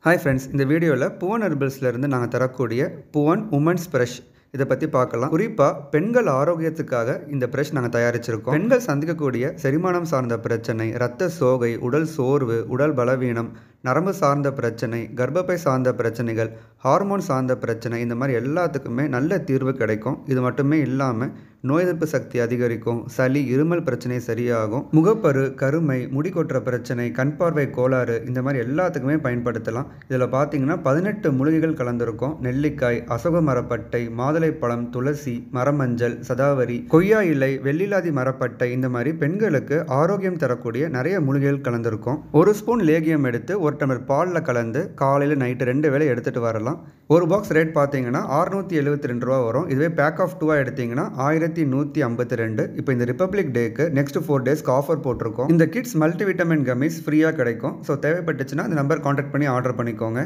Hi friends, இந்த வீடியோவில் புவன் ஹெர்பல்ஸ்லேருந்து நாங்கள் தரக்கூடிய புவன் உமன்ஸ் ப்ரஷ் இதை பற்றி பார்க்கலாம். குறிப்பாக பெண்கள் ஆரோக்கியத்துக்காக இந்த ப்ரஷ் நாங்கள் தயாரிச்சிருக்கோம். பெண்கள் சந்திக்கக்கூடிய செரிமானம் சார்ந்த பிரச்சனை, இரத்த சோகை, உடல் சோர்வு, உடல் பலவீனம், நரம்பு சார்ந்த பிரச்சனை, கர்ப்பப்பை சார்ந்த பிரச்சனைகள், ஹார்மோன் சார்ந்த பிரச்சனை, இந்த மாதிரி எல்லாத்துக்குமே நல்ல தீர்வு கிடைக்கும். இது மட்டுமே இல்லாமல் நோய் எதிர்ப்பு சக்தி அதிகரிக்கும், சளி இருமல் பிரச்சனை சரியாகும், முகப்பரு, கருமை, முடி கொட்டுற பிரச்சனை, கண் பார்வை கோளாறு, இந்த மாதிரி எல்லாத்துக்குமே பயன்படுத்தலாம். இதில் பார்த்தீங்கன்னா 18 மூலிகைகள் கலந்துருக்கும். நெல்லிக்காய், அசோக மரப்பட்டை, மாதுளைப்பழம், துளசி, மரமஞ்சள், சதாவரி, கொய்யா இலை, வெள்ளிலாதி மரப்பட்டை, இந்த மாதிரி பெண்களுக்கு ஆரோக்கியம் தரக்கூடிய நிறைய மூலிகைகள் கலந்துருக்கும். ஒரு ஸ்பூன் லேகியம் எடுத்து ஒரு டம்ளர் பாலில் கலந்து காலையில் நைட்டு 2 வேளை எடுத்துகிட்டு வரலாம். ஒரு பாக்ஸ் ரேட் பார்த்தீங்கன்னா 672 ரூபா வரும். இதுவே பேக் ஆஃப் 2 எடுத்தீங்கன்னா 1152. இப்போ இந்த ரிப்பப்ளிக் டேக்கு நெக்ஸ்ட் 4 டேஸ்க்கு ஆஃபர் போட்டிருக்கோம். இந்த கிட்ஸ் மல்டிவிட்டமின் கம்மிஸ் ஃப்ரீயாக கிடைக்கும். ஸோ தேவைப்பட்டுச்சுன்னா இந்த நம்பர் கான்டாக்ட் பண்ணி ஆர்டர் பண்ணிக்கோங்க.